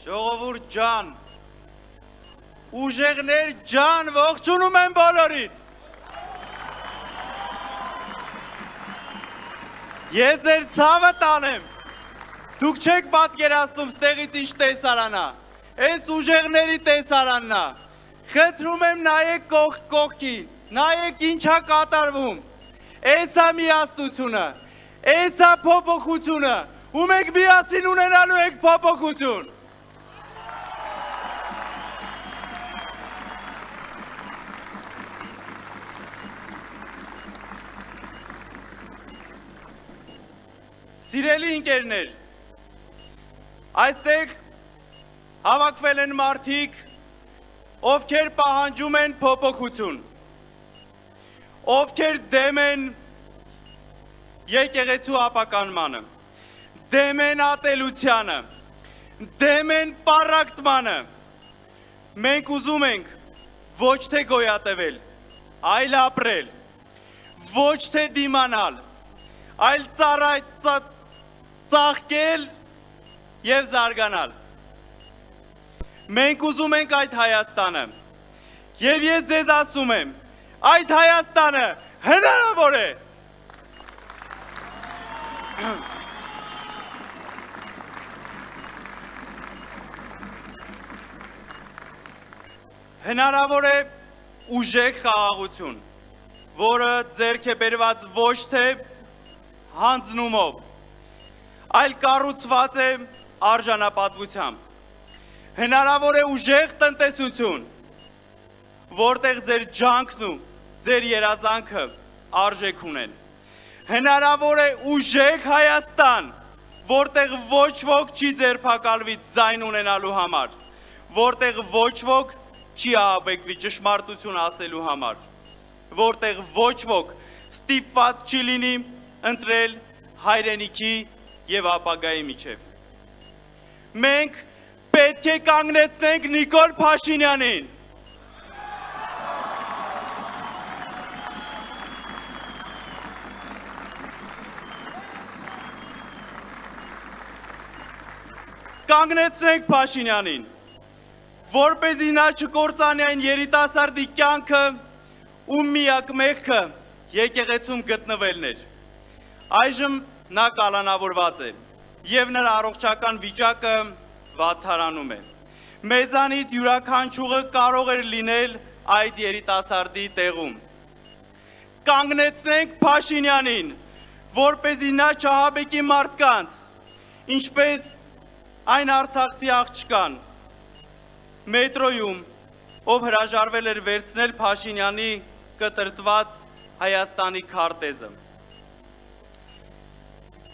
Ժողովուրդ ջան, ուժեղներ ջան, ողջունում եմ բոլորիդ։ Ես ձեր ցավը տանեմ։ Դուք չեք պատկերացնում ստեղից ինչ տեսարանա։ Այս ուժեղների տեսարանն է։ Խնդրում եմ նայեք կողքին, նայեք ինչա կատարվում։ Էս է միասնությունը, էս է փոփոխությունը, ու մենք միասին ունենալու ենք փոփոխություն։ Սիրելի ընկերներ, այստեղ հավաքվել են մարդիկ, ովքեր պահանջում են փոփոխություն, ովքեր դեմ են եկեղեցու ապականմանը, դեմ են ատելությանը, դեմ են պառակտմանը։ Մենք ուզում ենք ոչ թե գոյատևել, այլ ապրել, ոչ թե դիմանալ, այլ ծաղկել և զարգանալ։ Մենք ուզում ենք այդ Հայաստանը, և ես ձեզ ասում եմ, այդ Հայաստանը հնարավոր է։ Հնարավոր է ուժեղ խաղաղություն, որը ձեռք է բերված ոչ թե հանձնումով, այլ կառուցված է արժանապատվությամբ։ Հնարավոր է ուժեղ տնտեսություն, որտեղ ձեր ջանքն ու ձեր երազանքը արժեք ունեն։ Հնարավոր է ուժեղ Հայաստան, որտեղ ոչ ոք չի ձերբակալվի ձայն ունենալու համար, որտեղ ոչ ոք չի ահաբեկվի ճշմարտություն ասելու համար, որտեղ ոչ ոք ստիպված չի լինի ընտրել հայրենիքի և ապագայի միջև։ Մենք պետք է կանգնեցնենք Նիկոլ Փաշինյանին։ Կանգնեցնենք Փաշինյանին, որպեսզի նա չկործանի այն երիտասարդի կյանքը, ում միակ մեղքը եկեղեցում գտնվելն էր։ Այժմ նա կալանավորված է և նրա առողջական վիճակը վատթարանում է։ Մեզանից յուրաքանչյուրը կարող էր լինել այդ երիտասարդի տեղում։ Կանգնեցնենք Փաշինյանին, որպեսզի նա չահաբեկի մարդկանց, ինչպես այն արցախցի աղջկան մետրոյում, ով հրաժարվել էր վերցնել Փաշինյանի կտրտված Հայաստանի քարտեզը։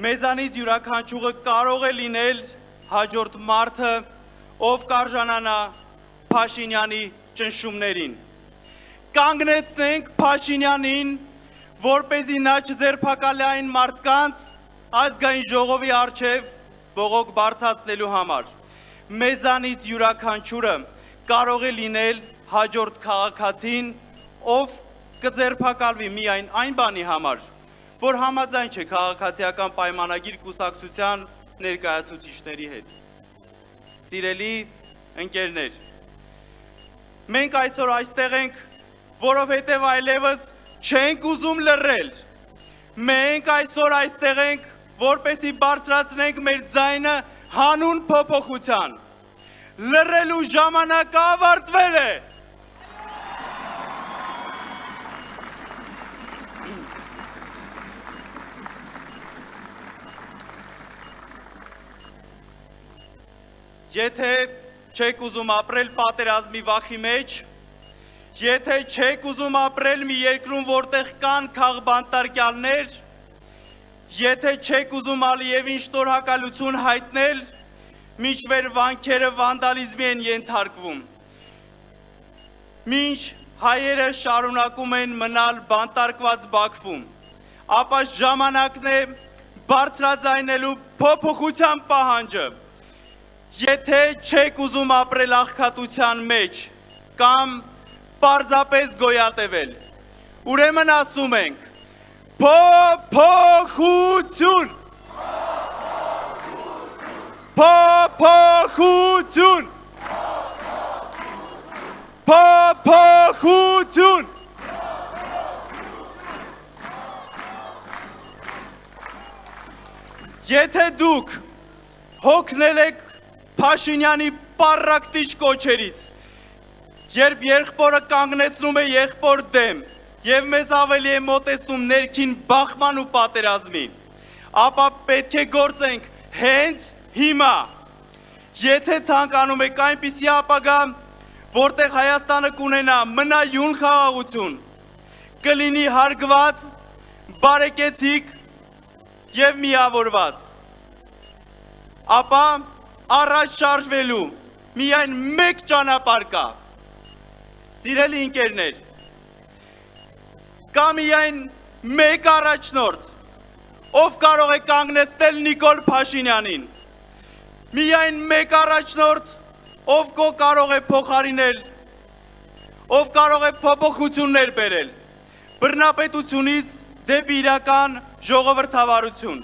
Մեզանից յուրաքանչյուրը կարող է լինել հաջորդ մարդը, ով կարժանանա Փաշինյանի ճնշումներին։ Կանգնեցնենք Փաշինյանին, որպեսզի նա չձերբակալի այն մարդկանց ազգային ժողովի առջև բողոք բարձրացնելու համար։ Մեզանից յուրաքանչյուրը կարող է լինել հաջորդ քաղաքացին, ով կձերբակալվի միայն այն բանի համար, որ համաձայն չէ քաղաքացիական պայմանագիր կուսակցության ներկայացուցիչների հետ։ Սիրելի ընկերներ, մենք այսօր այստեղ ենք, որովհետև այլևս չենք ուզում լռել։ Մենք այսօր այստեղ ենք, որպեսզի բարձրացնենք մեր ձայնը հանուն փոփոխության։ Լռելու ժամանակը ավարտվել է։ Եթե չեք ուզում ապրել պատերազմի վախի մեջ, եթե չեք ուզում ապրել մի երկրում, որտեղ կան քաղբանտարկյալներ, եթե չեք ուզում Ալիևին շնորհակալություն հայտնել, մինչվեր վանքերը վանդալիզմի են ենթարկվում, մինչ հայերը շարունակում են մնալ բանտարկված Բաքվում, ապա ժամանակն է բարձրաձայնելու փոփոխության պահանջը։ Եթե չեք ուզում ապրել աղքատության մեջ կամ պարզապես գոյատևել, ուրեմն ասում ենք փոփոխություն, փոփոխություն, Փոփոխություն Փոփոխություն Եթե դուք հոգնել եք Փաշինյանի պարակտիչ կոչերից, երբ եղբորը կանգնեցնում է եղբոր դեմ եւ մեզ ավելի է մոտեցնում ներքին բախման ու պատերազմին, ապա պետք է գործենք հենց հիմա։ Եթե ցանկանում եք այնպիսի ապագա, որտեղ Հայաստանը կունենա մնայուն խաղաղություն, կլինի հարգված, բարեկեցիկ եւ միավորված, ապա առաջ շարժվելու միայն մեկ ճանապարհ կա։ Սիրելի ընկերներ, կա միայն մեկ առաջնորդ, ով կարող է կանգնեցնել Նիկոլ Փաշինյանին, միայն մեկ առաջնորդ, ով կարող է փոխարինել, ով կարող է փոփոխություններ բերել բռնապետությունից դեպի իրական ժողովրդավարություն,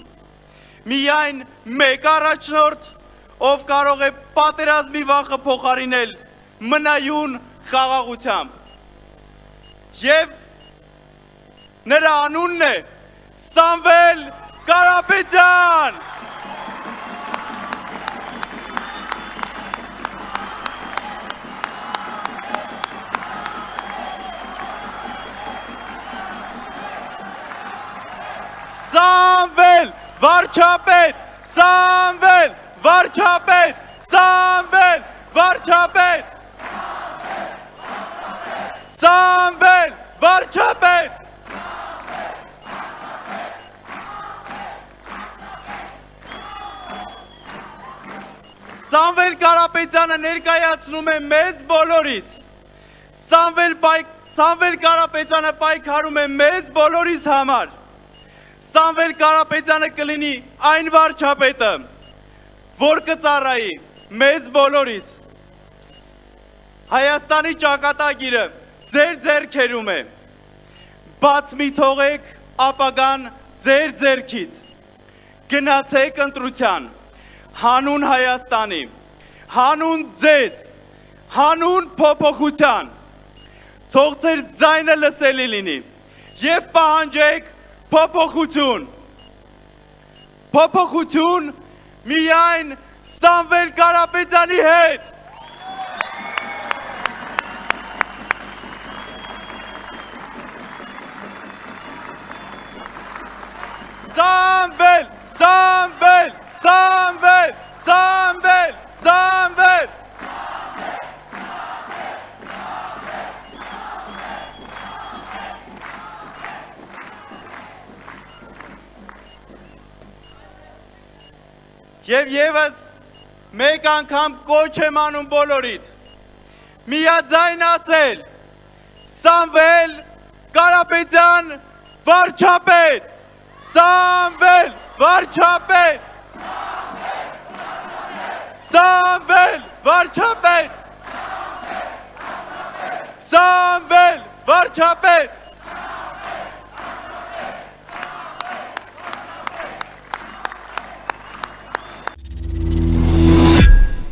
միայն մեկ առաջնորդ, ով կարող է պատերազմի վախը փոխարինել մնայուն խաղաղությամբ, եւ նրա անունն է Սամվել Կարապետյան։ Սամվել վարչապետ, Սամվել վարչապետ, Սամվել վարչապետ, Սամվել վարչապետ։ Սամվել Կարապետյանը ներկայացնում է մեզ բոլորիս, Սամվել Կարապետյանը պայքարում է մեզ բոլորիս համար, Սամվել Կարապետյանը կլինի այն վարչապետը, որ կծառայի մեզ բոլորիս։ Հայաստանի ճակատագիրը ձեր ձեռքերում է, բաց մի թողեք ապագան ձեր ձեռքից, գնացեք ընտրության, հանուն Հայաստանի, հանուն ձեզ, հանուն փոփոխության, թող ձեր ձայնը լսելի լինի եւ պահանջեք փոփոխություն, փոփոխություն միայն Սամվել Կարապետյանի հետ։ Սամվել, Սամվել, Սամվել, Սամվել, Սամվել։ Եվ եւս մեկ անգամ կոչ եմ անում բոլորիդ, միաձայն ասել Սամվել Կարապետյան վարչապետ, Սամվել վարչապետ, Սամվել վարչապետ, Սամվել վարչապետ։